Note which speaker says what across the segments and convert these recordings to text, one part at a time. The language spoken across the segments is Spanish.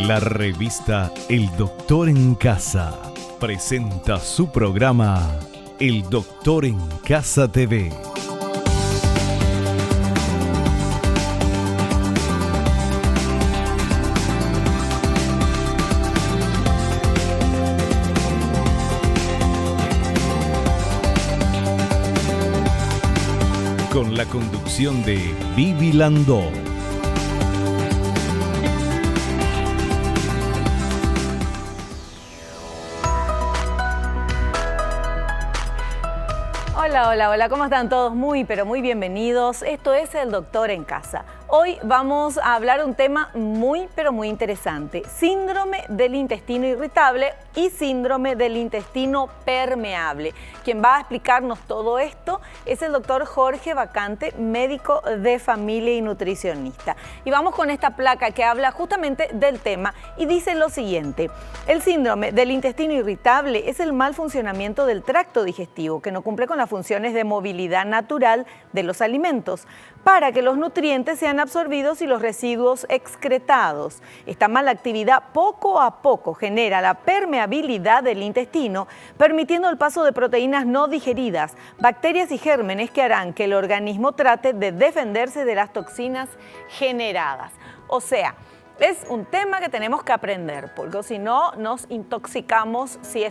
Speaker 1: La revista El Doctor en Casa presenta su programa El Doctor en Casa TV. Con la conducción de Vivi Landó.
Speaker 2: Hola, ¿cómo están todos? Muy bienvenidos. Esto es El Doctor en Casa. Hoy vamos a hablar de un tema muy interesante. Síndrome del intestino irritable y síndrome del intestino permeable. Quien va a explicarnos todo esto es el doctor Jorge Vacante, médico de familia y nutricionista. Y vamos con esta placa que habla justamente del tema y dice lo siguiente. El síndrome del intestino irritable es el mal funcionamiento del tracto digestivo que no cumple con las funciones de movilidad natural de los alimentos para que los nutrientes sean absorbidos y los residuos excretados. Esta mala actividad poco a poco genera la permeabilidad del intestino, permitiendo el paso de proteínas no digeridas, bacterias y gérmenes que harán que el organismo trate de defenderse de las toxinas generadas. O sea, es un tema que tenemos que aprender, porque si no nos intoxicamos si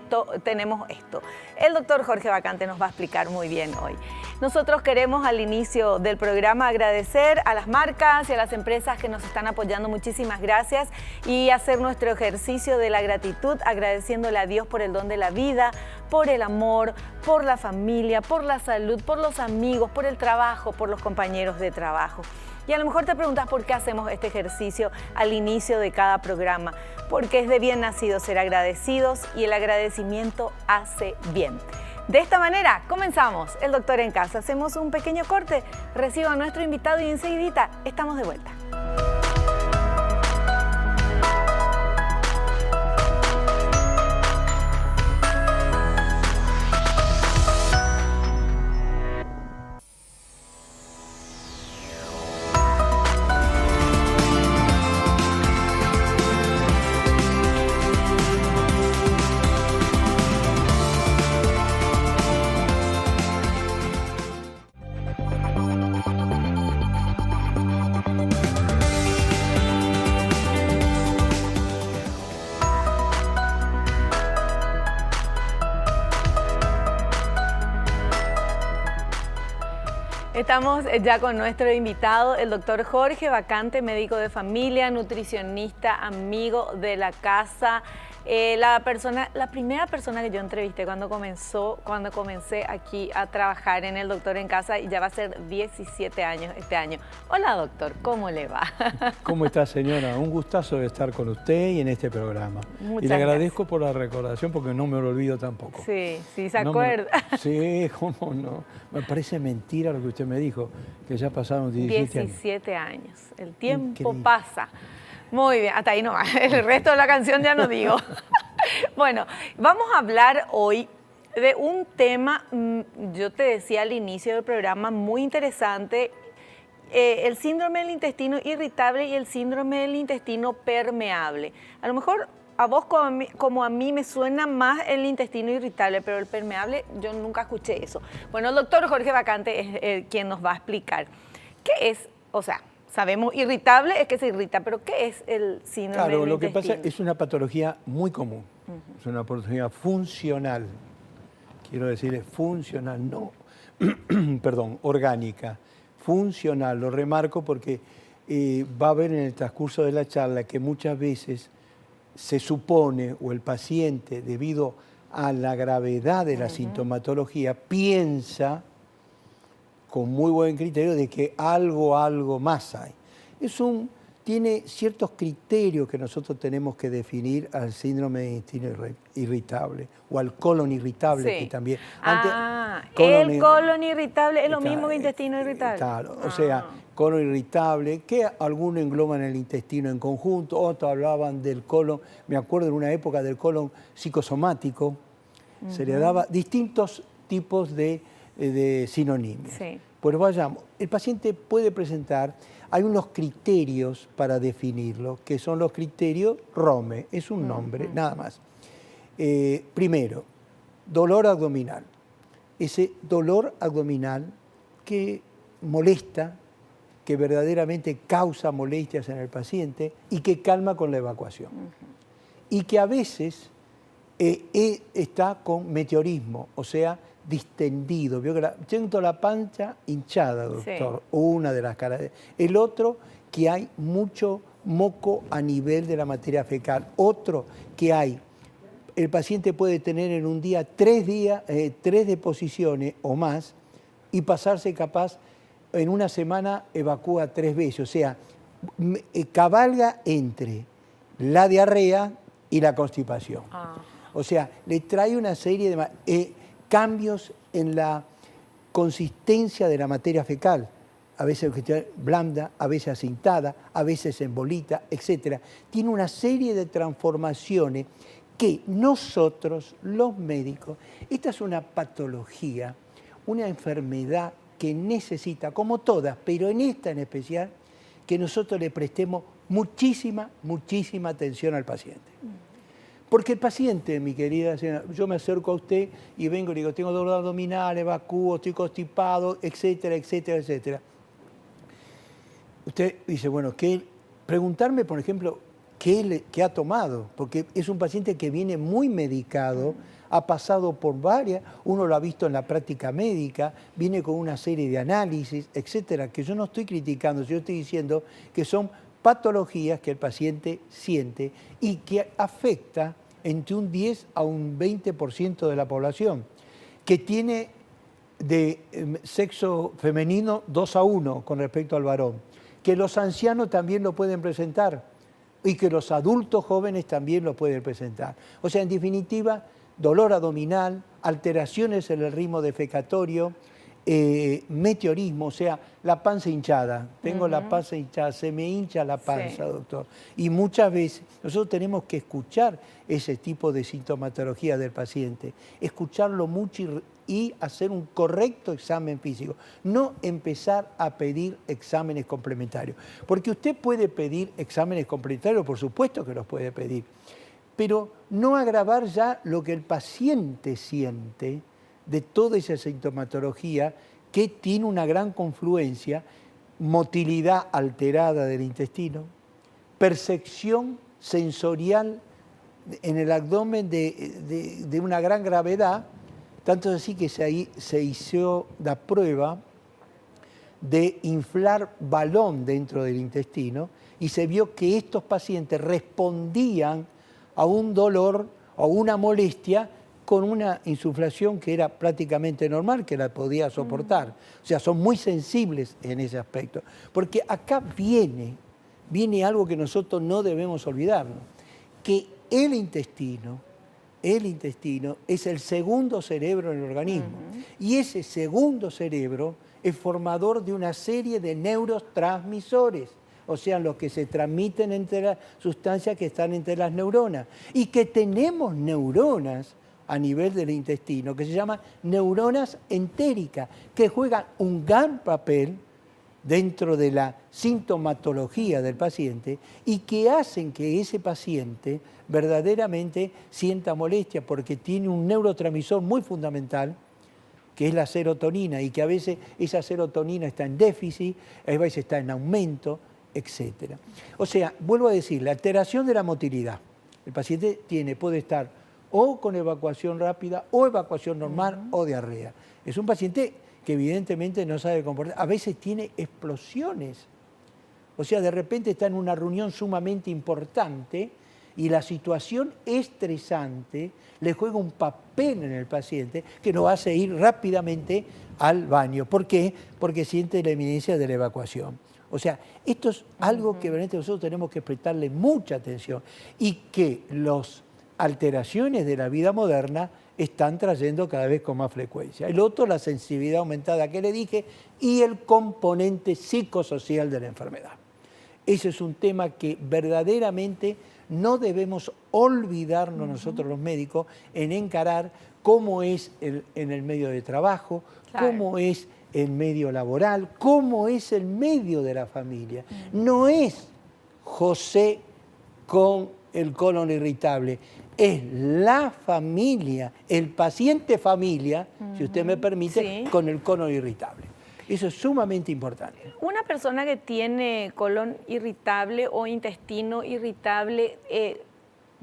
Speaker 2: tenemos esto. El doctor Jorge Vacante nos va a explicar muy bien hoy. Nosotros queremos al inicio del programa agradecer a las marcas y a las empresas que nos están apoyando. Muchísimas gracias y hacer nuestro ejercicio de la gratitud, agradeciéndole a Dios por el don de la vida, por el amor, por la familia, por la salud, por los amigos, por el trabajo, por los compañeros de trabajo. Y a lo mejor te preguntas por qué hacemos este ejercicio al inicio de cada programa. Porque es de bien nacido ser agradecidos y el agradecimiento hace bien. De esta manera comenzamos El Doctor en Casa. Hacemos un pequeño corte, recibo a nuestro invitado y enseguidita estamos de vuelta. Estamos ya con nuestro invitado, el doctor Jorge Vacante, médico de familia, nutricionista, amigo de la casa. La primera persona que yo entrevisté cuando comencé aquí a trabajar en El Doctor en Casa, y ya va a ser 17 años este año. Hola doctor, ¿cómo le va?
Speaker 3: ¿Cómo está señora? Un gustazo de estar con usted y en este programa. Y le agradezco por la recordación porque no me lo olvido tampoco.
Speaker 2: Sí, se acuerda.
Speaker 3: Sí, cómo no. Me parece mentira lo que usted me dijo, que ya pasaron
Speaker 2: 17 años. El tiempo pasa. Muy bien, hasta ahí nomás. El resto de la canción ya no digo. Bueno, vamos a hablar hoy de un tema, yo te decía al inicio del programa, muy interesante. El síndrome del intestino irritable y el síndrome del intestino permeable. A lo mejor a vos como a mí me suena más el intestino irritable, pero el permeable yo nunca escuché eso. Bueno, el doctor Jorge Vacante es quien nos va a explicar qué es, o sea, sabemos irritable es que se irrita, pero ¿qué es el síndrome del intestino?
Speaker 3: Claro, lo que pasa es una patología muy común, es una patología funcional, quiero decir funcional, no, perdón, orgánica, funcional, lo remarco porque va a haber en el transcurso de la charla que muchas veces se supone, o el paciente, debido a la gravedad de la sintomatología, piensa con muy buen criterio de que algo más hay. Tiene ciertos criterios que nosotros tenemos que definir al síndrome de intestino irritable o al colon irritable, sí, que también...
Speaker 2: el colon irritable es lo mismo que intestino irritable.
Speaker 3: Claro, o sea, colon irritable, que algunos engloban el intestino en conjunto, otros hablaban del colon, me acuerdo en una época del colon psicosomático, se le daba distintos tipos de sinónimos. Sí. Pues vayamos, el paciente puede presentar hay unos criterios para definirlo, que son los criterios ROME, es un nombre, nada más. Primero, dolor abdominal. Ese dolor abdominal que molesta, que verdaderamente causa molestias en el paciente y que calma con la evacuación. Y que a veces está con meteorismo, o sea, distendido. Siento la pancha hinchada, doctor, sí. Una de las caras. El otro, que hay mucho moco a nivel de la materia fecal. Otro, que hay, el paciente puede tener en un día 3 deposiciones o más y pasarse capaz, en una semana evacúa 3 veces. O sea, cabalga entre la diarrea y la constipación. O sea, le trae una serie de cambios en la consistencia de la materia fecal, a veces blanda, a veces acintada, a veces en bolita, etc. Tiene una serie de transformaciones que nosotros, los médicos, esta es una patología, una enfermedad que necesita, como todas, pero en esta en especial, que nosotros le prestemos muchísima atención al paciente. Porque el paciente, mi querida señora, yo me acerco a usted y vengo y le digo, tengo dolor abdominal, evacúo, estoy constipado, etcétera, etcétera, etcétera. Usted dice, bueno, preguntarme, por ejemplo, qué ha tomado, porque es un paciente que viene muy medicado, ha pasado por varias, uno lo ha visto en la práctica médica, viene con una serie de análisis, etcétera, que yo no estoy criticando, yo estoy diciendo que son patologías que el paciente siente y que afecta entre un 10 a un 20% de la población, que tiene de sexo femenino 2-1 con respecto al varón, que los ancianos también lo pueden presentar y que los adultos jóvenes también lo pueden presentar. O sea, en definitiva, dolor abdominal, alteraciones en el ritmo defecatorio, meteorismo, o sea, la panza hinchada. Tengo la panza hinchada, se me hincha la panza, doctor. Y muchas veces nosotros tenemos que escuchar ese tipo de sintomatología del paciente, escucharlo mucho y hacer un correcto examen físico. No empezar a pedir exámenes complementarios. Porque usted puede pedir exámenes complementarios, por supuesto que los puede pedir, pero no agravar ya lo que el paciente siente de toda esa sintomatología que tiene una gran confluencia, motilidad alterada del intestino, percepción sensorial en el abdomen de una gran gravedad, tanto es así que se hizo la prueba de inflar balón dentro del intestino y se vio que estos pacientes respondían a un dolor o una molestia con una insuflación que era prácticamente normal, que la podía soportar. O sea, son muy sensibles en ese aspecto. Porque acá viene algo que nosotros no debemos olvidarnos, que el intestino es el segundo cerebro en el organismo. Y ese segundo cerebro es formador de una serie de neurotransmisores, o sea, los que se transmiten entre las sustancias que están entre las neuronas. Y que tenemos neuronas a nivel del intestino, que se llaman neuronas entéricas, que juegan un gran papel dentro de la sintomatología del paciente y que hacen que ese paciente verdaderamente sienta molestia porque tiene un neurotransmisor muy fundamental, que es la serotonina, y que a veces esa serotonina está en déficit, a veces está en aumento, etc. O sea, vuelvo a decir, la alteración de la motilidad. El paciente puede estar o con evacuación rápida, o evacuación normal, o diarrea. Es un paciente que evidentemente no sabe comportar. A veces tiene explosiones. O sea, de repente está en una reunión sumamente importante y la situación estresante le juega un papel en el paciente que nos hace ir rápidamente al baño. ¿Por qué? Porque siente la inminencia de la evacuación. O sea, esto es algo que realmente nosotros tenemos que prestarle mucha atención y que las alteraciones de la vida moderna están trayendo cada vez con más frecuencia. El otro, la sensibilidad aumentada que le dije, y el componente psicosocial de la enfermedad. Ese es un tema que verdaderamente no debemos olvidarnos nosotros los médicos en encarar cómo es en el medio de trabajo, cómo es el medio laboral, cómo es el medio de la familia. No es José con el colon irritable, es la familia, el paciente familia, si usted me permite,
Speaker 2: Sí.
Speaker 3: con el colon irritable. Eso es sumamente importante.
Speaker 2: Una persona que tiene colon irritable o intestino irritable,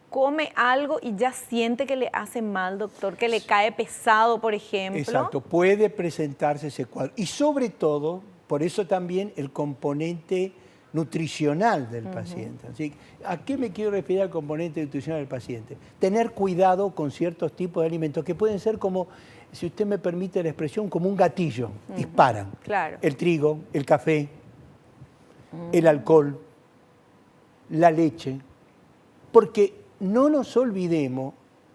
Speaker 2: come algo y ya siente que le hace mal, doctor, que le cae pesado, por ejemplo.
Speaker 3: Exacto, puede presentarse ese cuadro. Y sobre todo, por eso también el componente nutricional del paciente. Así, ¿a qué me quiero referir al componente nutricional del paciente? Tener cuidado con ciertos tipos de alimentos que pueden ser como, si usted me permite la expresión, como un gatillo, disparan.
Speaker 2: Claro.
Speaker 3: El trigo, el café, el alcohol, la leche, porque no nos olvidemos,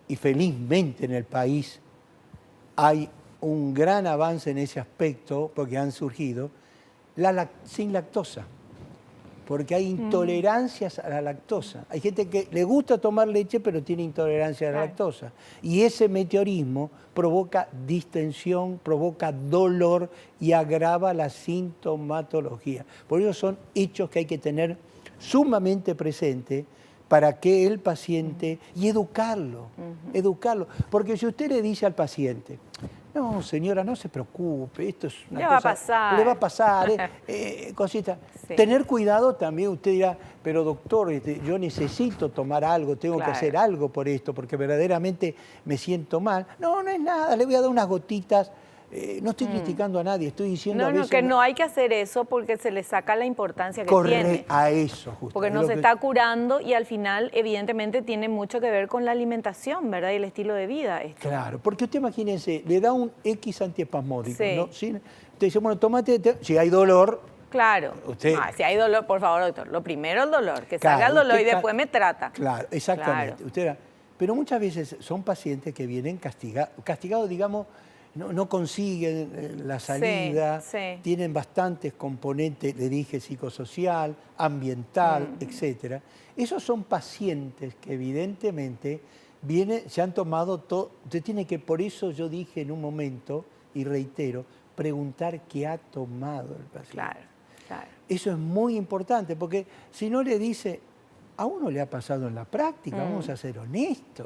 Speaker 3: y felizmente en el país hay un gran avance en ese aspecto, porque han surgido, sin lactosa. Porque hay intolerancias a la lactosa. Hay gente que le gusta tomar leche, pero tiene intolerancia a la lactosa. Y ese meteorismo provoca distensión, provoca dolor y agrava la sintomatología. Por eso son hechos que hay que tener sumamente presentes para que el paciente, y educarlo, Porque si usted le dice al paciente, no, señora, no se preocupe, esto es una
Speaker 2: Le
Speaker 3: cosa...
Speaker 2: va a pasar.
Speaker 3: Le va a pasar, cosita.
Speaker 2: Sí.
Speaker 3: Tener cuidado también, usted dirá, pero doctor, yo necesito tomar algo, tengo que hacer algo por esto, porque verdaderamente me siento mal. No, no es nada, le voy a dar unas gotitas. No estoy criticando a nadie, estoy diciendo a veces...
Speaker 2: que no hay que hacer eso porque se le saca la importancia que
Speaker 3: Corre
Speaker 2: tiene.
Speaker 3: a eso, justo.
Speaker 2: Porque no se está curando y al final, evidentemente, tiene mucho que ver con la alimentación, ¿verdad? Y el estilo de vida. Esto.
Speaker 3: Claro, porque usted imagínense, le da un X antiespasmódico,
Speaker 2: Sí.
Speaker 3: ¿no? Usted dice, bueno, tomate, si hay dolor...
Speaker 2: Claro.
Speaker 3: Usted-
Speaker 2: Si hay dolor, por favor, doctor. Lo primero el dolor, que
Speaker 3: Claro,
Speaker 2: salga el dolor y
Speaker 3: usted
Speaker 2: después me trata.
Speaker 3: Claro, exactamente.
Speaker 2: Claro.
Speaker 3: Usted pero muchas veces son pacientes que vienen castigados, digamos, no consiguen la salida,
Speaker 2: sí.
Speaker 3: tienen bastantes componentes, le dije, psicosocial, ambiental, etcétera. Esos son pacientes que evidentemente se han tomado todo. Usted tiene que, por eso yo dije en un momento, y reitero, preguntar qué ha tomado el paciente.
Speaker 2: Claro, claro.
Speaker 3: Eso es muy importante, porque si no le dice, a uno le ha pasado en la práctica, vamos a ser honestos.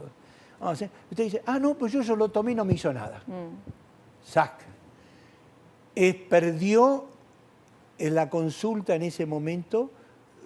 Speaker 3: Usted dice, no, pues yo lo tomé y no me hizo nada. Saca. Perdió en la consulta en ese momento,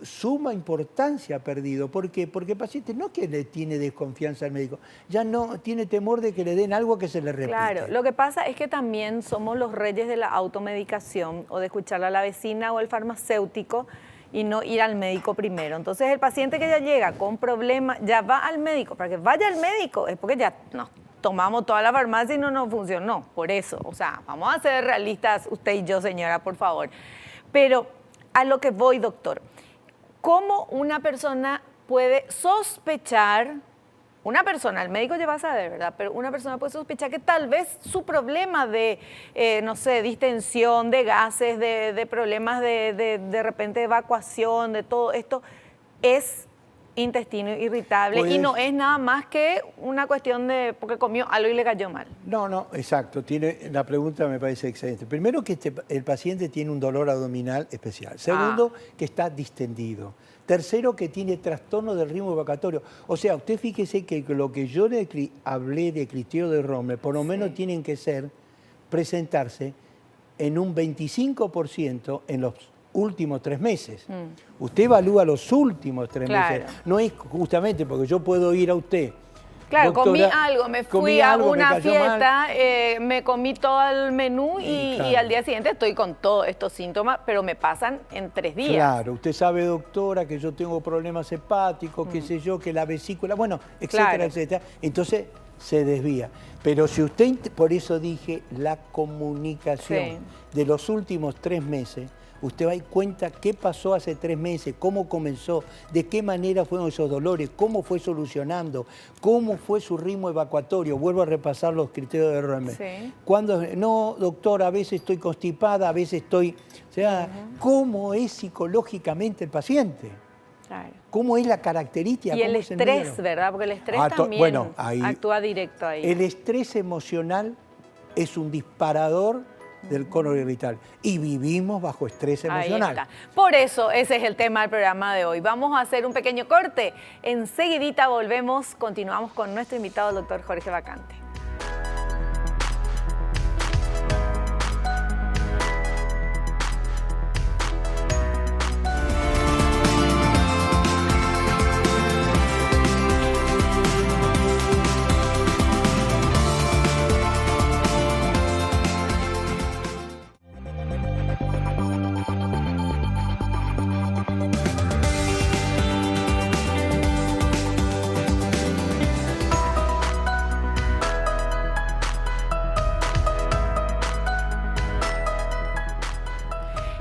Speaker 3: suma importancia ha perdido. ¿Por qué? Porque el paciente no es que le tiene desconfianza al médico, ya no tiene temor de que le den algo que se le repita.
Speaker 2: Claro, lo que pasa es que también somos los reyes de la automedicación o de escuchar a la vecina o el farmacéutico y no ir al médico primero. Entonces el paciente que ya llega con problemas, ya va al médico. Para que vaya al médico es porque ya nos tomamos toda la farmacia y no nos funcionó. Por eso, o sea, vamos a ser realistas usted y yo, señora, por favor. Pero a lo que voy, doctor, ¿cómo una persona puede sospechar? Una persona, el médico ya va a saber, ¿verdad? Pero una persona puede sospechar que tal vez su problema de, no sé, distensión, de gases, de problemas de repente de evacuación, de todo esto, es intestino irritable y no es nada más que una cuestión de porque comió algo y le cayó mal.
Speaker 3: No, exacto. La pregunta me parece excelente. Primero, que el paciente tiene un dolor abdominal especial. Segundo, que está distendido. Tercero, que tiene trastorno del ritmo evacuatorio. O sea, usted fíjese que lo que yo le hablé de criterio de Romer, por lo menos tienen que presentarse en un 25% en los últimos 3 meses. Usted evalúa los últimos 3 meses. No es justamente porque yo puedo ir a usted.
Speaker 2: Claro,
Speaker 3: doctora,
Speaker 2: comí algo, me fui a una fiesta, me comí todo el menú y al día siguiente estoy con todos estos síntomas, pero me pasan en 3 días.
Speaker 3: Claro, usted sabe, doctora, que yo tengo problemas hepáticos, qué sé yo, que la vesícula, bueno, etcétera, etcétera. Entonces se desvía. Pero si usted, por eso dije la comunicación de los últimos 3 meses, usted va a dar cuenta qué pasó hace 3 meses, cómo comenzó, de qué manera fueron esos dolores, cómo fue solucionando, cómo fue su ritmo evacuatorio. Vuelvo a repasar los criterios de Romer. Cuando, no, doctor, a veces estoy constipada, a veces estoy... O sea, ¿cómo es psicológicamente el paciente?
Speaker 2: Claro.
Speaker 3: ¿Cómo es la característica?
Speaker 2: Y el estrés, ¿verdad? Porque el estrés también actúa directo ahí.
Speaker 3: El estrés emocional es un disparador del colon irritable. Y vivimos bajo estrés emocional.
Speaker 2: Ahí está. Por eso ese es el tema del programa de hoy. Vamos a hacer un pequeño corte. Enseguidita volvemos, continuamos con nuestro invitado, el doctor Jorge Vacante.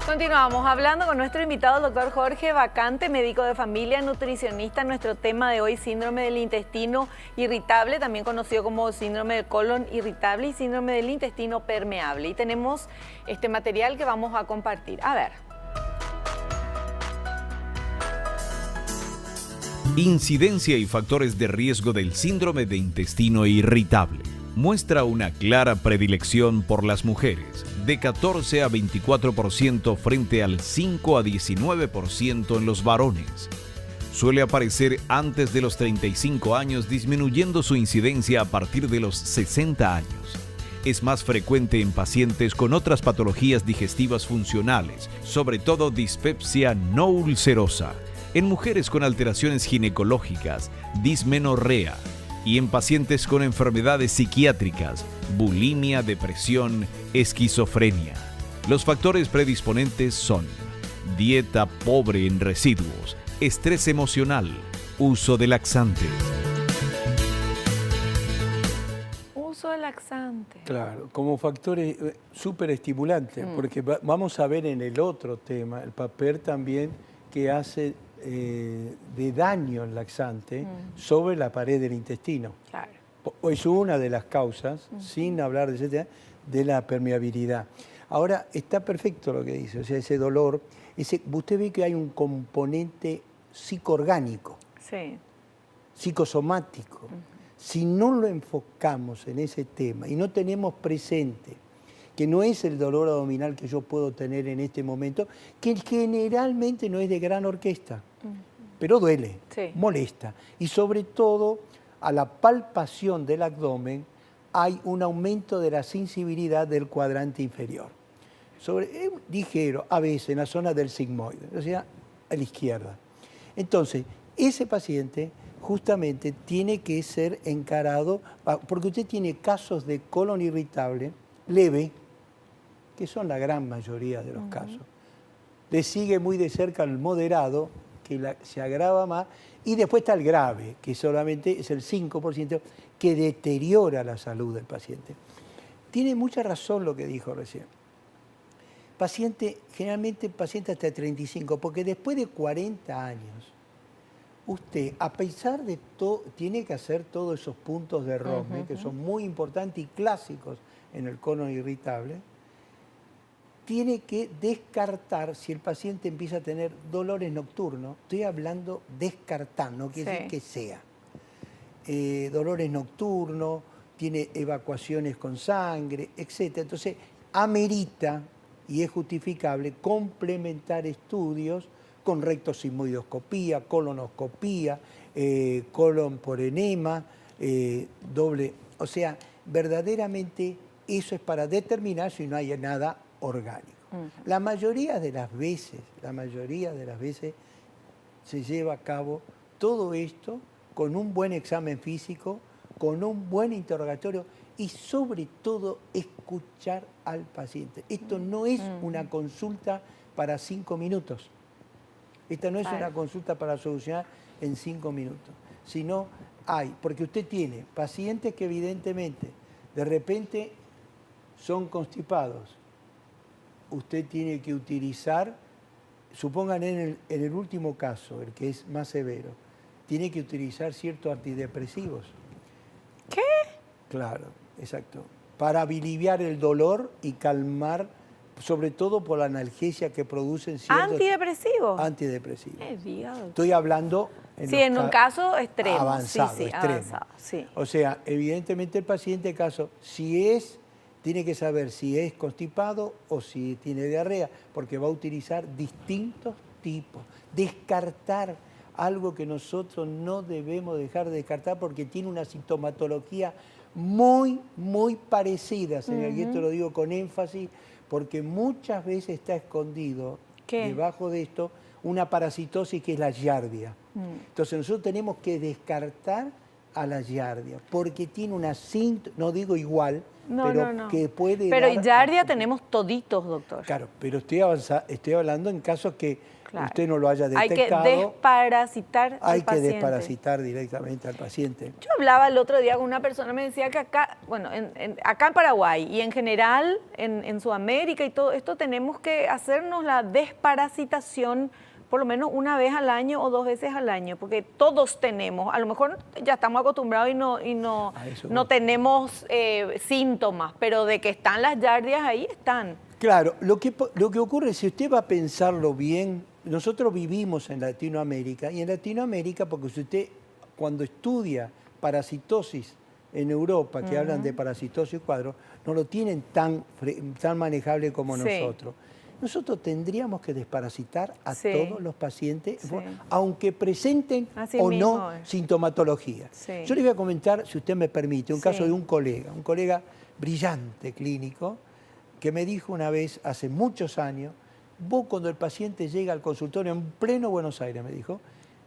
Speaker 2: Continuamos hablando con nuestro invitado, el doctor Jorge Vacante, médico de familia, nutricionista. Nuestro tema de hoy, síndrome del intestino irritable, también conocido como síndrome del colon irritable y síndrome del intestino permeable. Y tenemos este material que vamos a compartir. A ver.
Speaker 1: Incidencia y factores de riesgo del síndrome de intestino irritable. Muestra una clara predilección por las mujeres, de 14 a 24% frente al 5 a 19% en los varones. Suele aparecer antes de los 35 años, disminuyendo su incidencia a partir de los 60 años. Es más frecuente en pacientes con otras patologías digestivas funcionales, sobre todo dispepsia no ulcerosa, en mujeres con alteraciones ginecológicas, dismenorrea, y en pacientes con enfermedades psiquiátricas, bulimia, depresión, esquizofrenia. Los factores predisponentes son dieta pobre en residuos, estrés emocional, uso de laxantes.
Speaker 2: Uso de laxantes.
Speaker 3: Claro, como factores súper estimulantes, porque vamos a ver en el otro tema el papel también que hace de daño el laxante sobre la pared del intestino.
Speaker 2: Claro.
Speaker 3: Es una de las causas, sin hablar de ese tema, de la permeabilidad. Ahora, está perfecto lo que dice, o sea, ese dolor, usted ve que hay un componente psicoorgánico,
Speaker 2: Sí.
Speaker 3: psicosomático. Si no lo enfocamos en ese tema y no tenemos presente que no es el dolor abdominal que yo puedo tener en este momento, que generalmente no es de gran orquesta, pero duele,
Speaker 2: Sí.
Speaker 3: molesta. Y sobre todo, a la palpación del abdomen hay un aumento de la sensibilidad del cuadrante inferior. Ligero, a veces en la zona del sigmoide, o sea, a la izquierda. Entonces, ese paciente justamente tiene que ser encarado, porque usted tiene casos de colon irritable leve, que son la gran mayoría de los casos. Le sigue muy de cerca el moderado, que se agrava más, y después está el grave, que solamente es el 5%, que deteriora la salud del paciente. Tiene mucha razón lo que dijo recién. Generalmente paciente hasta 35, porque después de 40 años, usted, a pesar de todo, tiene que hacer todos esos puntos de Rossme, que son muy importantes y clásicos en el colon irritable, tiene que descartar si el paciente empieza a tener dolores nocturnos. Estoy hablando descartar, no quiere decir que sea. Dolores nocturnos, tiene evacuaciones con sangre, etc. Entonces, amerita, y es justificable, complementar estudios con rectosigmoidoscopía, colonoscopía, colon por enema, doble. O sea, verdaderamente eso es para determinar si no hay nada orgánico. La mayoría de las veces se lleva a cabo todo esto con un buen examen físico, con un buen interrogatorio y sobre todo escuchar al paciente. Esto no es una consulta para 5 minutos. Esta no es una consulta para solucionar en 5 minutos, sino porque usted tiene pacientes que evidentemente de repente son constipados. Usted tiene que utilizar, supongan en el último caso, el que es más severo, tiene que utilizar ciertos antidepresivos.
Speaker 2: ¿Qué?
Speaker 3: Claro, exacto. Para aliviar el dolor y calmar, sobre todo por la analgesia que producen ciertos...
Speaker 2: ¿Antidepresivos?
Speaker 3: Antidepresivos.
Speaker 2: Dios.
Speaker 3: Estoy hablando...
Speaker 2: En un caso extremo.
Speaker 3: Avanzado, extremo.
Speaker 2: Avanzado, sí.
Speaker 3: O sea, evidentemente el paciente caso, si es tiene que saber si es constipado o si tiene diarrea, porque va a utilizar distintos tipos. Descartar algo que nosotros no debemos dejar de descartar porque tiene una sintomatología muy, muy parecida, señor, y esto lo digo con énfasis, porque muchas veces está escondido debajo de esto una parasitosis que es la giardia. Entonces nosotros tenemos que descartar a la giardia, porque tiene una síntoma, no digo igual, pero que puede
Speaker 2: Pero
Speaker 3: dar
Speaker 2: giardia tenemos toditos, doctor.
Speaker 3: Claro, pero estoy hablando en casos que usted no lo haya detectado.
Speaker 2: Hay que desparasitar al
Speaker 3: paciente. Hay que desparasitar directamente al paciente.
Speaker 2: Yo hablaba el otro día con una persona, me decía que acá, bueno, acá en Paraguay y en general en Sudamérica y todo esto tenemos que hacernos la desparasitación por lo menos una vez al año o 2 veces al año, porque todos tenemos, a lo mejor ya estamos acostumbrados y no tenemos síntomas, pero de que están las giardias ahí están.
Speaker 3: Claro, lo que ocurre, si usted va a pensarlo bien, nosotros vivimos en Latinoamérica, y en Latinoamérica, porque si usted cuando estudia parasitosis en Europa, que hablan de parasitosis cuadro, no lo tienen tan manejable como nosotros. Nosotros tendríamos que desparasitar a todos los pacientes, aunque presenten o no sintomatología. Yo les voy a comentar, si usted me permite, un caso de un colega brillante clínico, que me dijo una vez, hace muchos años, vos cuando el paciente llega al consultorio en pleno Buenos Aires, me dijo,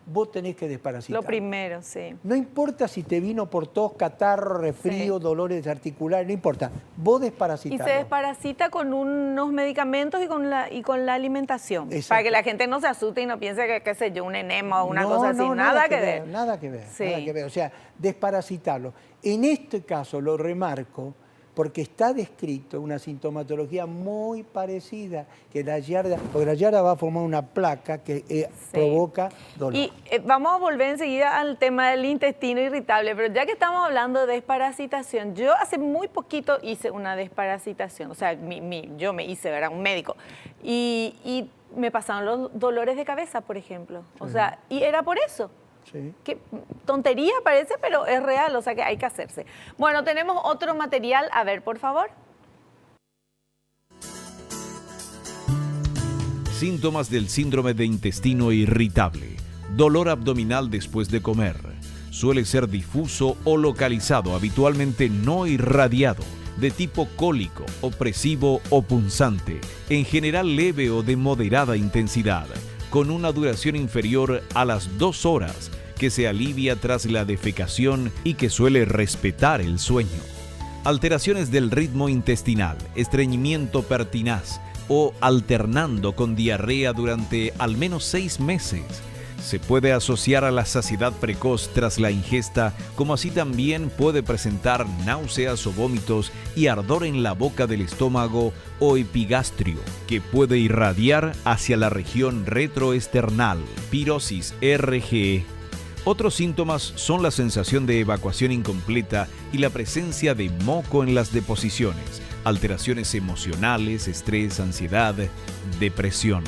Speaker 3: vos tenés que desparasitar.
Speaker 2: Lo primero,
Speaker 3: No importa si te vino por tos, catarro, resfrío, dolores articulares, no importa. Vos desparasitas.
Speaker 2: Y se desparasita con unos medicamentos y con la alimentación.
Speaker 3: Exacto.
Speaker 2: Para que la gente no se asuste y no piense que, qué sé yo, un enema o una cosa así. Nada que ver.
Speaker 3: Nada que ver. O sea, desparasitarlo. En este caso, lo remarco, porque está descrito una sintomatología muy parecida, que la giardia, porque la giardia va a formar una placa que provoca dolor.
Speaker 2: Y vamos a volver enseguida al tema del intestino irritable, pero ya que estamos hablando de desparasitación, yo hace muy poquito hice una desparasitación, o sea, yo me hice, ¿verdad? Un médico, y me pasaron los dolores de cabeza, por ejemplo, o sea, y era por eso.
Speaker 3: Sí.
Speaker 2: Qué tontería parece, pero es real, o sea que hay que hacerse. Bueno, tenemos otro material, a ver, por favor.
Speaker 1: Síntomas del síndrome de intestino irritable. Dolor abdominal después de comer. Suele ser difuso o localizado, habitualmente no irradiado, de tipo cólico, opresivo o punzante, en general leve o de moderada intensidad, con una duración inferior a las 2 horas, que se alivia tras la defecación y que suele respetar el sueño. Alteraciones del ritmo intestinal, estreñimiento pertinaz o alternando con diarrea durante al menos 6 meses. Se puede asociar a la saciedad precoz tras la ingesta, como así también puede presentar náuseas o vómitos y ardor en la boca del estómago o epigastrio, que puede irradiar hacia la región retroesternal, pirosis RGE. Otros síntomas son la sensación de evacuación incompleta y la presencia de moco en las deposiciones, alteraciones emocionales, estrés, ansiedad, depresión.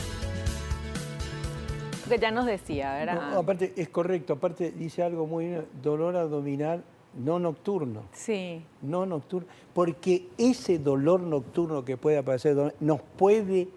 Speaker 2: Que ya nos decía, ¿verdad?
Speaker 3: No, aparte, es correcto. Aparte, dice algo muy bien, dolor abdominal no nocturno.
Speaker 2: Sí.
Speaker 3: No nocturno. Porque ese dolor nocturno que puede aparecer nos puede,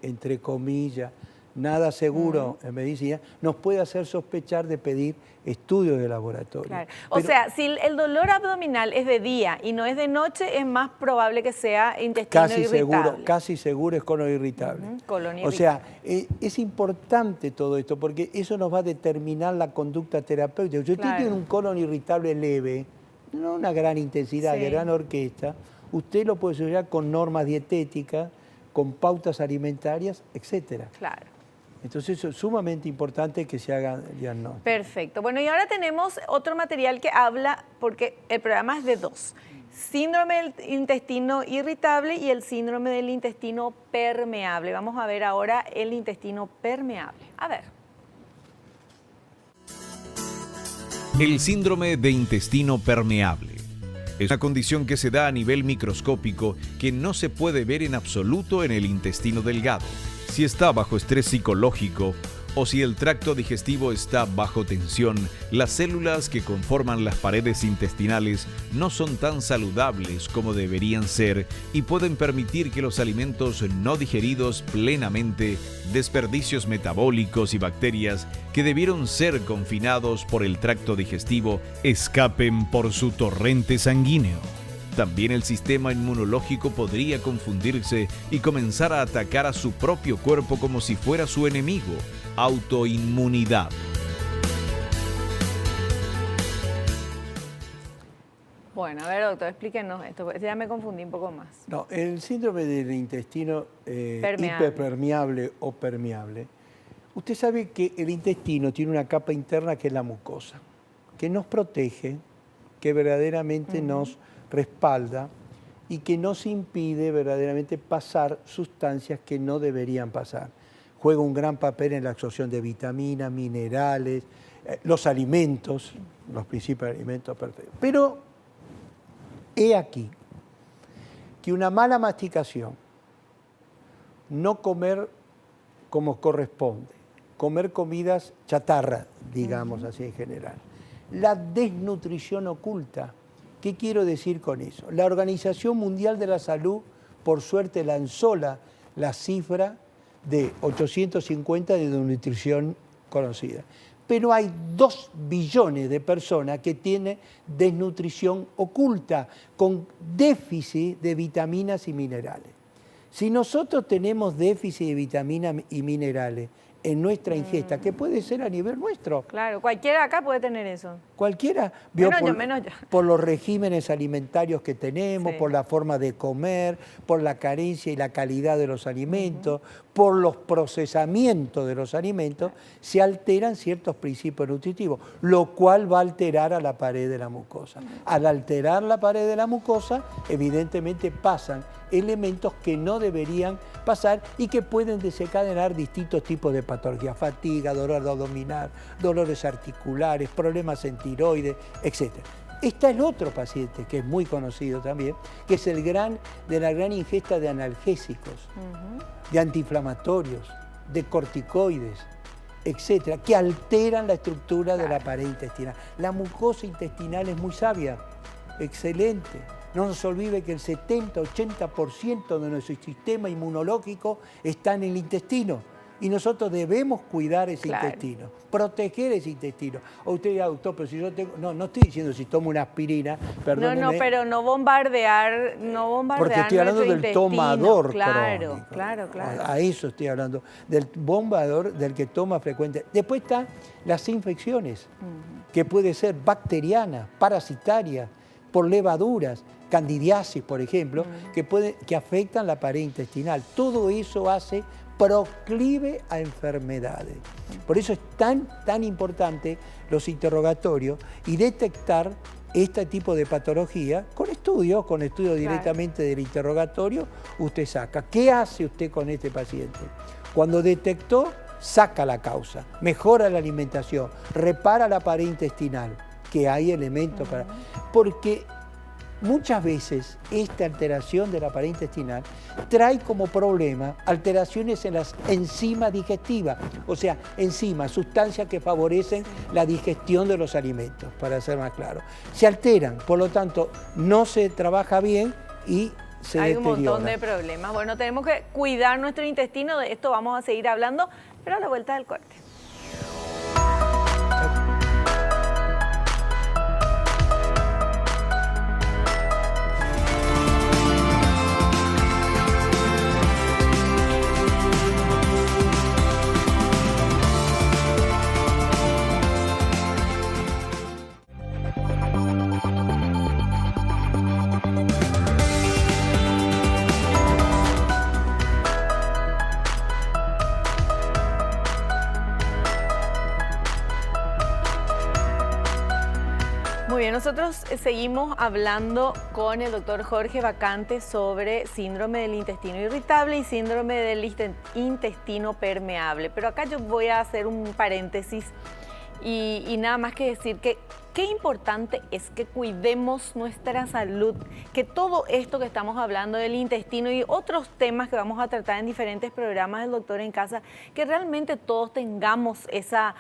Speaker 3: entre comillas, nada seguro en medicina, nos puede hacer sospechar de pedir estudios de laboratorio.
Speaker 2: Claro. O sea, si el dolor abdominal es de día y no es de noche, es más probable que sea intestino irritable.
Speaker 3: Casi seguro es colon irritable.
Speaker 2: Colon irritable.
Speaker 3: O sea, es importante todo esto porque eso nos va a determinar la conducta terapéutica. Si usted tiene un colon irritable leve, no una gran intensidad, gran orquesta, usted lo puede solucionar con normas dietéticas, con pautas alimentarias, etcétera.
Speaker 2: Claro.
Speaker 3: Entonces eso es sumamente importante que se haga el diagnóstico.
Speaker 2: Perfecto. Bueno, y ahora tenemos otro material que habla, porque el programa es de 2. Síndrome del intestino irritable y el síndrome del intestino permeable. Vamos a ver ahora el intestino permeable. A ver.
Speaker 1: El síndrome de intestino permeable es una condición que se da a nivel microscópico que no se puede ver en absoluto en el intestino delgado. Si está bajo estrés psicológico o si el tracto digestivo está bajo tensión, las células que conforman las paredes intestinales no son tan saludables como deberían ser y pueden permitir que los alimentos no digeridos plenamente, desperdicios metabólicos y bacterias que debieron ser confinados por el tracto digestivo escapen por su torrente sanguíneo. También el sistema inmunológico podría confundirse y comenzar a atacar a su propio cuerpo como si fuera su enemigo. Autoinmunidad.
Speaker 2: Bueno, a ver, doctor, explíquenos esto, porque ya me confundí un poco más.
Speaker 3: No, el síndrome del intestino hiperpermeable o permeable. Usted sabe que el intestino tiene una capa interna que es la mucosa, que nos protege, que verdaderamente nos respalda y que nos impide verdaderamente pasar sustancias que no deberían pasar. Juega un gran papel en la absorción de vitaminas, minerales, los alimentos, los principios de alimentos perfectos. Pero he aquí que una mala masticación, no comer como corresponde, comer comidas chatarra, digamos así en general, la desnutrición oculta. ¿Qué quiero decir con eso? La Organización Mundial de la Salud, por suerte, lanzó la cifra de 850 de nutrición conocida. Pero hay 2 billones de personas que tienen desnutrición oculta, con déficit de vitaminas y minerales. Si nosotros tenemos déficit de vitaminas y minerales en nuestra ingesta, que puede ser a nivel nuestro.
Speaker 2: Claro, cualquiera acá puede tener eso.
Speaker 3: Cualquiera,
Speaker 2: menos yo.
Speaker 3: Por los regímenes alimentarios que tenemos, por la forma de comer, por la carencia y la calidad de los alimentos, por los procesamientos de los alimentos, se alteran ciertos principios nutritivos, lo cual va a alterar a la pared de la mucosa. Al alterar la pared de la mucosa, evidentemente pasan elementos que no deberían pasar y que pueden desencadenar distintos tipos de patologías, fatiga, dolor abdominal, dolores articulares, problemas en tiroides, etc. Está el otro paciente, que es muy conocido también, que es de la gran ingesta de analgésicos, de antiinflamatorios, de corticoides, etcétera, que alteran la estructura de la pared intestinal. La mucosa intestinal es muy sabia, excelente. No nos olvide que el 70-80% de nuestro sistema inmunológico está en el intestino y nosotros debemos cuidar ese intestino, proteger ese intestino. O usted dirá, doctor, pero si yo tengo... No estoy diciendo si tomo una aspirina, perdóneme.
Speaker 2: No, pero no bombardear
Speaker 3: porque estoy hablando del tomador
Speaker 2: crónico.
Speaker 3: Claro.
Speaker 2: A
Speaker 3: eso estoy hablando, del bombador, del que toma frecuente. Después están las infecciones, que puede ser bacteriana, parasitaria, por levaduras, candidiasis, por ejemplo, que afectan la pared intestinal. Todo eso hace proclive a enfermedades. Por eso es tan importante los interrogatorios y detectar este tipo de patología con estudio directamente del interrogatorio, usted saca. ¿Qué hace usted con este paciente? Cuando detectó, saca la causa, mejora la alimentación, repara la pared intestinal, que hay elementos para... Porque muchas veces esta alteración de la pared intestinal trae como problema alteraciones en las enzimas digestivas, o sea, enzimas, sustancias que favorecen la digestión de los alimentos, para ser más claro. Se alteran, por lo tanto, no se trabaja bien y se deteriora. Hay un
Speaker 2: montón de problemas. Bueno, tenemos que cuidar nuestro intestino, de esto vamos a seguir hablando, pero a la vuelta del corte. Muy bien, nosotros seguimos hablando con el doctor Jorge Vacante sobre síndrome del intestino irritable y síndrome del intestino permeable. Pero acá yo voy a hacer un paréntesis y nada más que decir que qué importante es que cuidemos nuestra salud, que todo esto que estamos hablando del intestino y otros temas que vamos a tratar en diferentes programas del Doctor en Casa, que realmente todos tengamos esa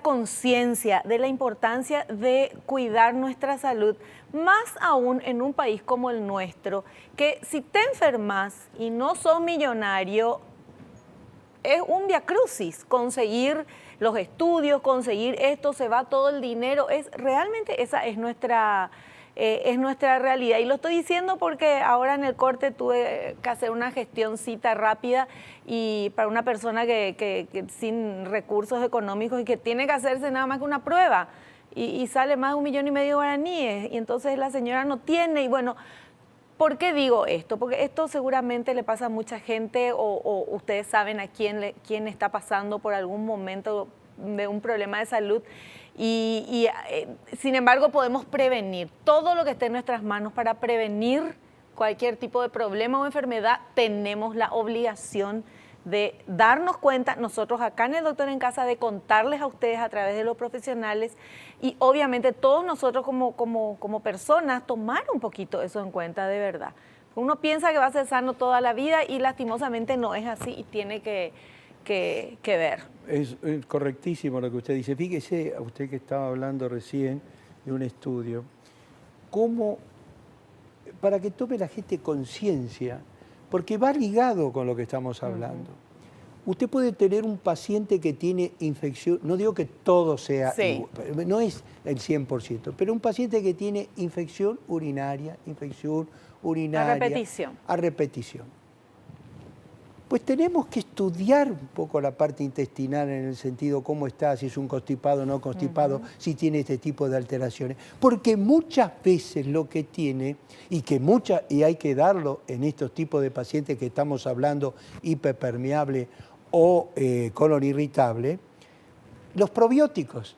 Speaker 2: conciencia de la importancia de cuidar nuestra salud, más aún en un país como el nuestro, que si te enfermas y no sos millonario, es un viacrucis conseguir los estudios, conseguir esto, se va todo el dinero. Realmente esa es nuestra realidad. Y lo estoy diciendo porque ahora en el corte tuve que hacer una gestioncita rápida y para una persona que sin recursos económicos y que tiene que hacerse nada más que una prueba y sale más de 1,5 millones de guaraníes y entonces la señora no tiene y bueno. ¿Por qué digo esto? Porque esto seguramente le pasa a mucha gente o ustedes saben a quién está pasando por algún momento de un problema de salud y sin embargo podemos prevenir todo lo que esté en nuestras manos para prevenir cualquier tipo de problema o enfermedad. Tenemos la obligación de darnos cuenta, nosotros acá en el Doctor en Casa, de contarles a ustedes a través de los profesionales y obviamente todos nosotros como personas tomar un poquito eso en cuenta de verdad. Uno piensa que va a ser sano toda la vida y lastimosamente no es así y tiene que ver.
Speaker 3: Es correctísimo lo que usted dice. Fíjese, a usted que estaba hablando recién de un estudio, cómo, para que tome la gente conciencia, porque va ligado con lo que estamos hablando. Usted puede tener un paciente que tiene infección, no digo que todo sea igual, no es el 100%, pero un paciente que tiene infección urinaria, a repetición. Pues tenemos que estudiar un poco la parte intestinal en el sentido cómo está, si es un constipado o no constipado, si tiene este tipo de alteraciones. Porque muchas veces lo que tiene, y hay que darlo en estos tipos de pacientes que estamos hablando, hiperpermeable o colon irritable, los probióticos.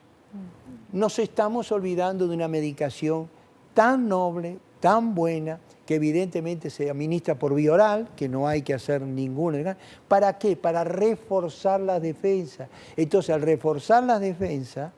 Speaker 3: Nos estamos olvidando de una medicación tan noble, tan buena, que evidentemente se administra por vía oral, que no hay que hacer ninguna. ¿Para qué? Para reforzar las defensas. Entonces, al reforzar las defensas,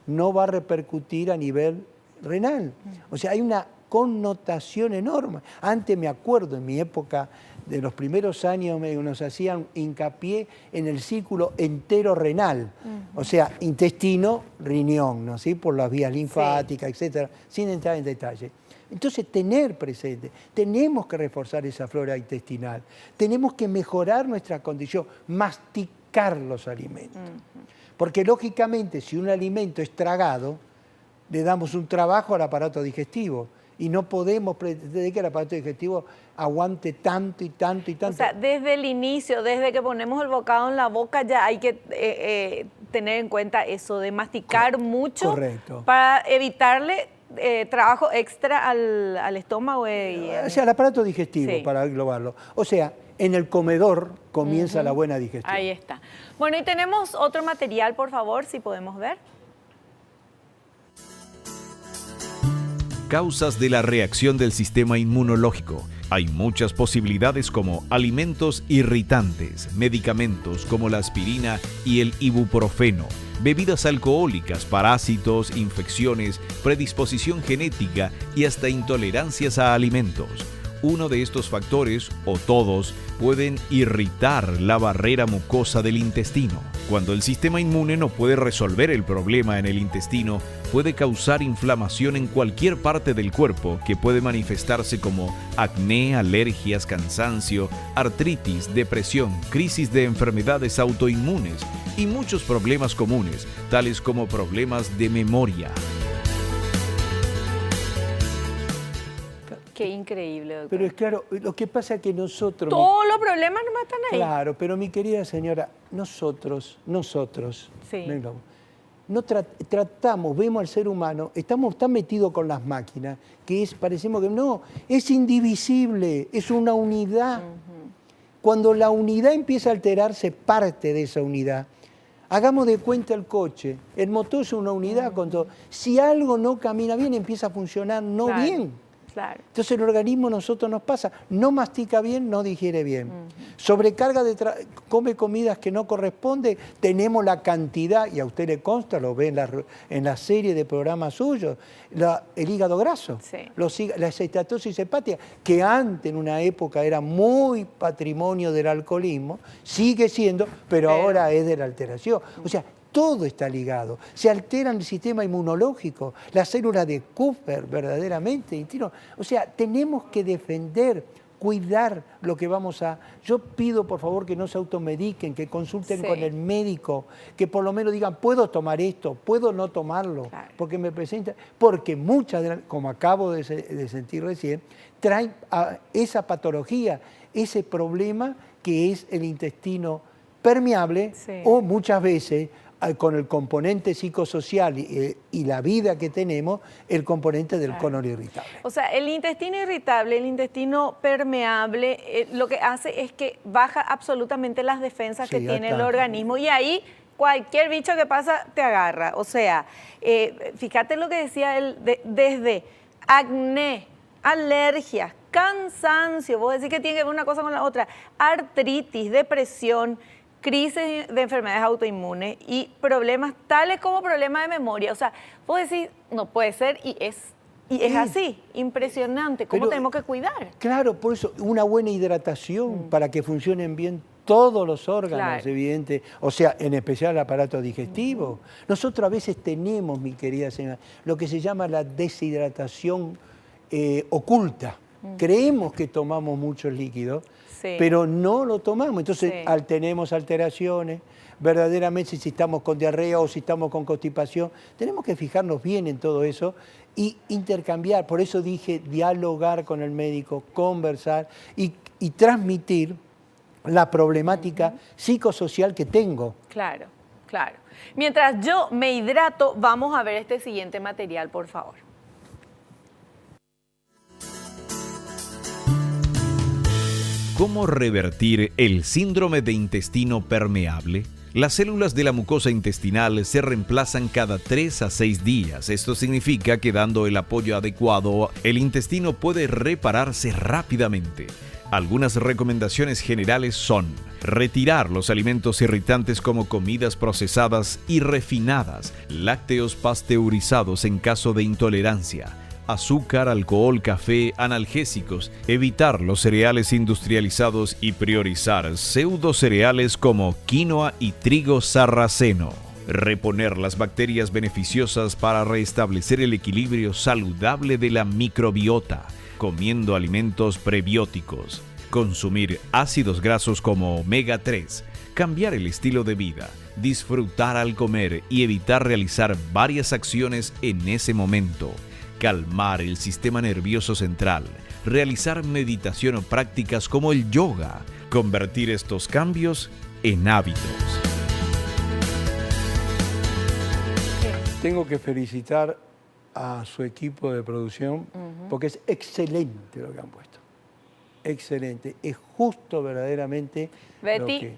Speaker 3: no va a repercutir a nivel renal. O sea, hay una connotación enorme. Antes me acuerdo, en mi época, de los primeros años, nos hacían hincapié en el círculo entero renal. O sea, intestino, riñón, ¿no? ¿Sí? Por las vías linfáticas, etcétera, sin entrar en detalle. Entonces, tener presente, tenemos que reforzar esa flora intestinal, tenemos que mejorar nuestra condición, masticar los alimentos. Porque, lógicamente, si un alimento es tragado, le damos un trabajo al aparato digestivo y no podemos pretender que el aparato digestivo aguante tanto y tanto y tanto.
Speaker 2: O sea, desde el inicio, desde que ponemos el bocado en la boca, ya hay que tener en cuenta eso de masticar mucho.
Speaker 3: Correcto.
Speaker 2: Para evitarle trabajo extra al estómago.
Speaker 3: O sea, al aparato digestivo, para englobarlo. O sea, en el comedor comienza la buena digestión.
Speaker 2: Ahí está. Bueno, y tenemos otro material, por favor, si podemos ver.
Speaker 1: Causas de la reacción del sistema inmunológico. Hay muchas posibilidades como alimentos irritantes, medicamentos como la aspirina y el ibuprofeno, bebidas alcohólicas, parásitos, infecciones, predisposición genética y hasta intolerancias a alimentos. Uno de estos factores, o todos, pueden irritar la barrera mucosa del intestino. Cuando el sistema inmune no puede resolver el problema en el intestino, puede causar inflamación en cualquier parte del cuerpo que puede manifestarse como acné, alergias, cansancio, artritis, depresión, crisis de enfermedades autoinmunes y muchos problemas comunes, tales como problemas de memoria.
Speaker 2: Qué increíble, doctor.
Speaker 3: Pero es claro, lo que pasa es que nosotros...
Speaker 2: Todos los problemas no están ahí.
Speaker 3: Claro, pero mi querida señora, nosotros,
Speaker 2: sí.
Speaker 3: no tratamos, vemos al ser humano, estamos tan metidos con las máquinas, que parecemos que no, es indivisible, es una unidad. Cuando la unidad empieza a alterarse, parte de esa unidad. Hagamos de cuenta el coche, el motor es una unidad con todo. Si algo no camina bien, empieza a funcionar no bien.
Speaker 2: Claro.
Speaker 3: Entonces el organismo a nosotros nos pasa, no mastica bien, no digiere bien. Sobrecarga come comidas que no corresponde, tenemos la cantidad, y a usted le consta, lo ve en la serie de programas suyos, el hígado graso, la acetosis hepática, que antes en una época era muy patrimonio del alcoholismo, sigue siendo, pero ahora es de la alteración. O sea, todo está ligado. Se altera el sistema inmunológico, las células de Kupffer verdaderamente. O sea, tenemos que defender, cuidar lo que vamos a... Yo pido, por favor, que no se automediquen, que consulten con el médico, que por lo menos digan, puedo tomar esto, puedo no tomarlo, porque me presenta... Porque muchas, como acabo de sentir recién, traen esa patología, ese problema que es el intestino permeable o muchas veces con el componente psicosocial y la vida que tenemos, el componente del colon irritable.
Speaker 2: O sea, el intestino irritable, el intestino permeable, lo que hace es que baja absolutamente las defensas que tiene el organismo y ahí cualquier bicho que pasa te agarra. O sea, fíjate lo que decía él, desde acné, alergias, cansancio, vos decís que tiene que ver una cosa con la otra, artritis, depresión, crisis de enfermedades autoinmunes y problemas tales como problemas de memoria. O sea, vos decís, no puede ser y es así, impresionante. ¿Cómo tenemos que cuidar?
Speaker 3: Claro, por eso una buena hidratación para que funcionen bien todos los órganos, evidente, o sea, en especial el aparato digestivo. Nosotros a veces tenemos, mi querida señora, lo que se llama la deshidratación oculta. Creemos que tomamos muchos líquidos, pero no lo tomamos. Entonces tenemos alteraciones, verdaderamente si estamos con diarrea o si estamos con constipación, tenemos que fijarnos bien en todo eso y intercambiar. Por eso dije dialogar con el médico, conversar y transmitir la problemática psicosocial que tengo.
Speaker 2: Claro, claro. Mientras yo me hidrato, vamos a ver este siguiente material, por favor.
Speaker 1: ¿Cómo revertir el síndrome de intestino permeable? Las células de la mucosa intestinal se reemplazan cada 3 a 6 días. Esto significa que dando el apoyo adecuado, el intestino puede repararse rápidamente. Algunas recomendaciones generales son retirar los alimentos irritantes como comidas procesadas y refinadas, lácteos pasteurizados en caso de intolerancia, azúcar, alcohol, café, analgésicos, evitar los cereales industrializados y priorizar pseudocereales como quinoa y trigo sarraceno. Reponer las bacterias beneficiosas para restablecer el equilibrio saludable de la microbiota, comiendo alimentos prebióticos. Consumir ácidos grasos como omega 3, cambiar el estilo de vida, disfrutar al comer y evitar realizar varias acciones en ese momento. Calmar el sistema nervioso central, realizar meditación o prácticas como el yoga, convertir estos cambios en hábitos.
Speaker 3: Tengo que felicitar a su equipo de producción porque es excelente lo que han puesto. Excelente. Es justo verdaderamente
Speaker 2: Betty,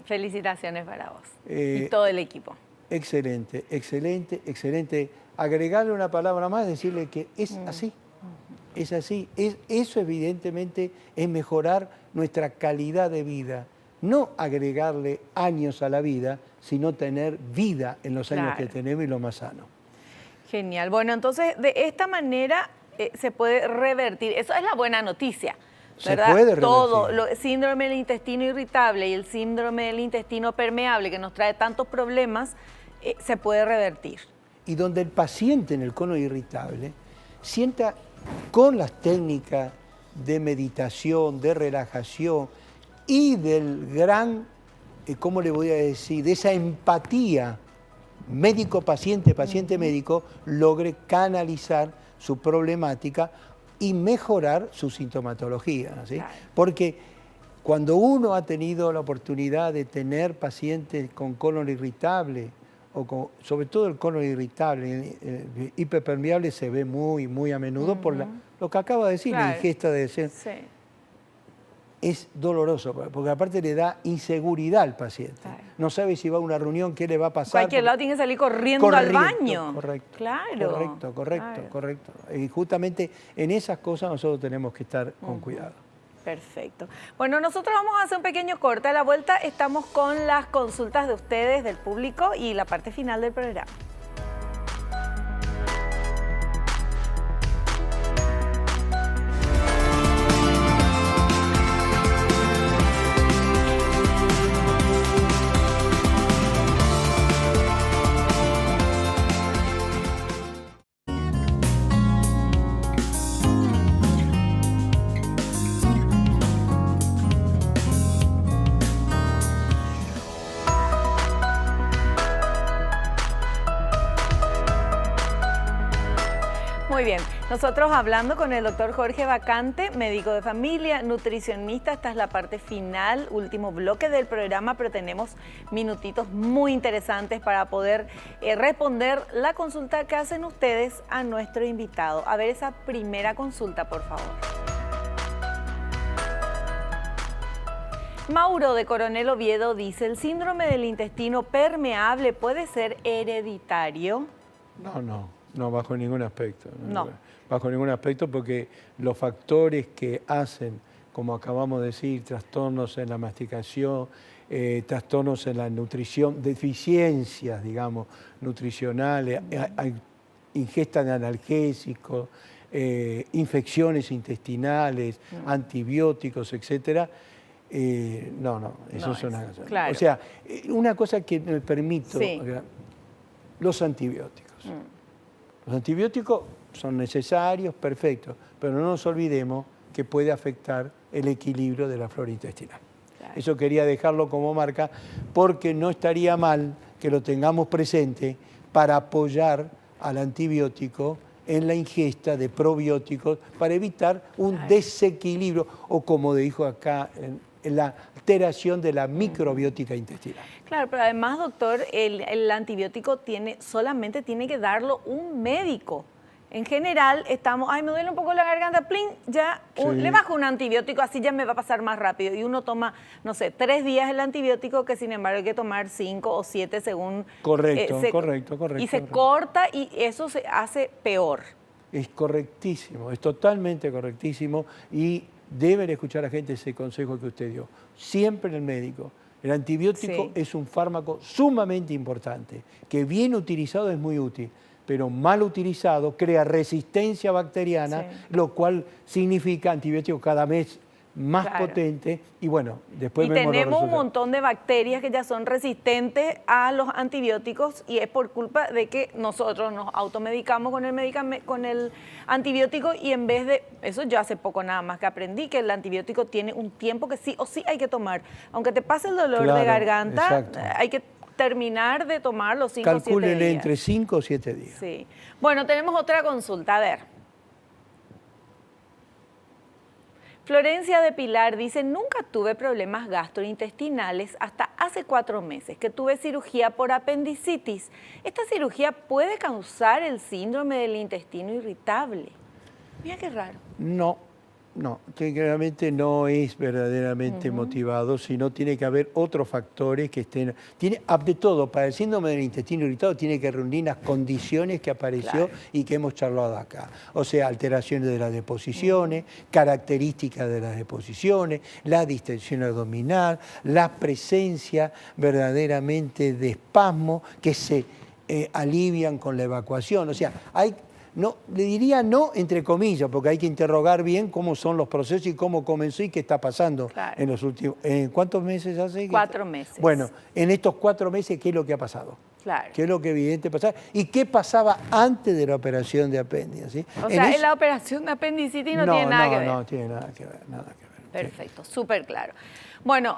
Speaker 2: felicitaciones para vos y todo el equipo.
Speaker 3: Excelente, excelente, excelente. Agregarle una palabra más, decirle que es así, es así. Eso evidentemente es mejorar nuestra calidad de vida. No agregarle años a la vida, sino tener vida en los años que tenemos y lo más sano.
Speaker 2: Genial. Bueno, entonces de esta manera se puede revertir. Eso es la buena noticia, ¿verdad?
Speaker 3: Se puede revertir.
Speaker 2: Todo, el síndrome del intestino irritable y el síndrome del intestino permeable que nos trae tantos problemas, se puede revertir.
Speaker 3: Y donde el paciente en el colon irritable sienta con las técnicas de meditación, de relajación y del gran, ¿cómo le voy a decir?, de esa empatía médico-paciente, paciente-médico, logre canalizar su problemática y mejorar su sintomatología, ¿sí? Claro. Porque cuando uno ha tenido la oportunidad de tener pacientes con colon irritable, sobre todo el colon irritable, el hiperpermeable se ve muy a menudo por lo que acaba de decir, la ingesta de... es doloroso, porque aparte le da inseguridad al paciente.
Speaker 2: Claro.
Speaker 3: No sabe si va a una reunión, qué le va a pasar.
Speaker 2: Cualquier lado tiene que salir corriendo al baño.
Speaker 3: Correcto.
Speaker 2: Claro.
Speaker 3: Correcto. Y justamente en esas cosas nosotros tenemos que estar con cuidado.
Speaker 2: Perfecto. Bueno, nosotros vamos a hacer un pequeño corte. A la vuelta estamos con las consultas de ustedes, del público, y la parte final del programa. Muy bien, nosotros hablando con el doctor Jorge Bacante, médico de familia, nutricionista. Esta es la parte final, último bloque del programa, pero tenemos minutitos muy interesantes para poder responder la consulta que hacen ustedes a nuestro invitado. A ver esa primera consulta, por favor. Mauro de Coronel Oviedo dice, ¿el síndrome del intestino permeable puede ser hereditario?
Speaker 3: No, bajo ningún aspecto.
Speaker 2: No.
Speaker 3: Bajo ningún aspecto, porque los factores que hacen, como acabamos de decir, trastornos en la masticación, trastornos en la nutrición, deficiencias, digamos, nutricionales, ingesta de analgésicos, infecciones intestinales, antibióticos, etcétera. Eso es una cosa.
Speaker 2: Claro.
Speaker 3: O sea, una cosa que me permito, los antibióticos. Los antibióticos son necesarios, perfectos, pero no nos olvidemos que puede afectar el equilibrio de la flora intestinal. Claro. Eso quería dejarlo como marca, porque no estaría mal que lo tengamos presente para apoyar al antibiótico en la ingesta de probióticos para evitar un desequilibrio, o como dijo acá, en la alteración de la microbiótica intestinal.
Speaker 2: Claro, pero además, doctor, el antibiótico solamente tiene que darlo un médico. En general, me duele un poco la garganta, plin, ya le bajo un antibiótico, así ya me va a pasar más rápido. Y uno toma, no sé, 3 días el antibiótico, que sin embargo hay que tomar 5 o 7 según...
Speaker 3: Correcto.
Speaker 2: Y se corta y eso se hace peor.
Speaker 3: Es correctísimo, es totalmente correctísimo, y deben escuchar a gente ese consejo que usted dio. Siempre en el médico. El antibiótico es un fármaco sumamente importante, que bien utilizado es muy útil, pero mal utilizado crea resistencia bacteriana, lo cual significa antibióticos cada vez más potentes, y bueno, después vemos los resultados.
Speaker 2: Tenemos un montón de bacterias que ya son resistentes a los antibióticos, y es por culpa de que nosotros nos automedicamos con el antibiótico, y en vez de eso, yo hace poco nada más que aprendí que el antibiótico tiene un tiempo que sí o sí hay que tomar. Aunque te pase el dolor de garganta, hay que terminar de tomar los 5 o 7 días.
Speaker 3: Calcúlele entre 5 o 7 días.
Speaker 2: Sí. Bueno, tenemos otra consulta, a ver. Florencia de Pilar dice, nunca tuve problemas gastrointestinales hasta hace 4 meses que tuve cirugía por apendicitis. ¿Esta cirugía puede causar el síndrome del intestino irritable? Mira qué raro.
Speaker 3: No, técnicamente no es verdaderamente motivado, sino tiene que haber otros factores que estén... de todo, para el síndrome del intestino irritado tiene que reunir las condiciones que apareció y que hemos charlado acá. O sea, alteraciones de las deposiciones, características de las deposiciones, la distensión abdominal, la presencia verdaderamente de espasmos que se alivian con la evacuación. O sea, le diría no entre comillas, porque hay que interrogar bien cómo son los procesos y cómo comenzó y qué está pasando en los últimos... ¿Cuántos meses hace?
Speaker 2: 4 meses.
Speaker 3: Bueno, en estos 4 meses, ¿qué es lo que ha pasado?
Speaker 2: Claro.
Speaker 3: ¿Qué es lo que evidente pasaba? ¿Y qué pasaba antes de la operación de apéndice? ¿Sí?
Speaker 2: O sea, en la operación de apendicitis no tiene nada que ver.
Speaker 3: No tiene nada que ver,
Speaker 2: Perfecto, súper claro. Bueno,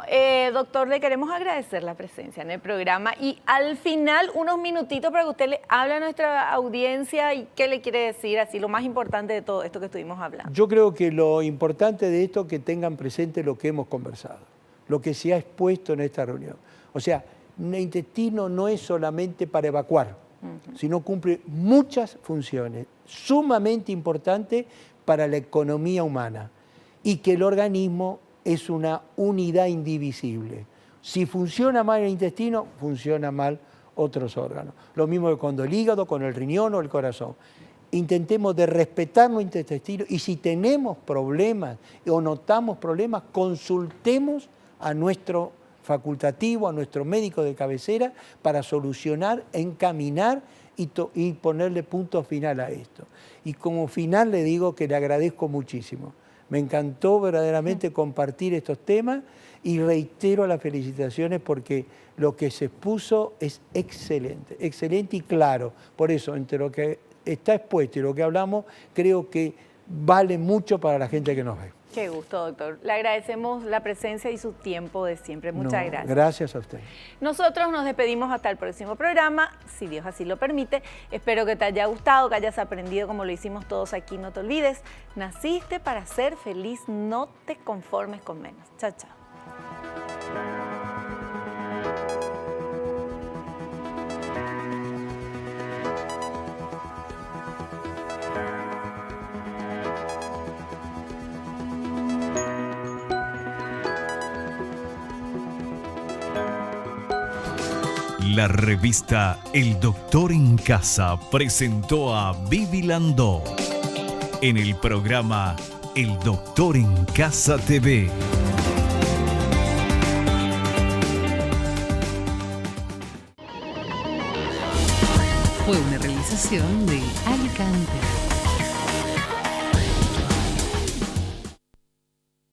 Speaker 2: doctor, le queremos agradecer la presencia en el programa, y al final unos minutitos para que usted le hable a nuestra audiencia y qué le quiere decir, así lo más importante de todo esto que estuvimos hablando.
Speaker 3: Yo creo que lo importante de esto es que tengan presente lo que hemos conversado, lo que se ha expuesto en esta reunión. O sea, el intestino no es solamente para evacuar, sino cumple muchas funciones sumamente importantes para la economía humana, y que el organismo es una unidad indivisible. Si funciona mal el intestino, funciona mal otros órganos. Lo mismo que con el hígado, con el riñón o el corazón. Intentemos de respetar nuestro intestino y si tenemos problemas o notamos problemas, consultemos a nuestro facultativo, a nuestro médico de cabecera para solucionar, encaminar y ponerle punto final a esto. Y como final le digo que le agradezco muchísimo. Me encantó verdaderamente compartir estos temas y reitero las felicitaciones porque lo que se expuso es excelente, excelente y claro. Por eso, entre lo que está expuesto y lo que hablamos, creo que vale mucho para la gente que nos ve.
Speaker 2: Qué gusto, doctor. Le agradecemos la presencia y su tiempo de siempre. Muchas gracias.
Speaker 3: Gracias a usted.
Speaker 2: Nosotros nos despedimos hasta el próximo programa, si Dios así lo permite. Espero que te haya gustado, que hayas aprendido como lo hicimos todos aquí. No te olvides, naciste para ser feliz, no te conformes con menos. Chao, chao.
Speaker 1: La revista El Doctor en Casa presentó a Vivi Landó en el programa El Doctor en Casa TV.
Speaker 4: Fue una realización de Alicante.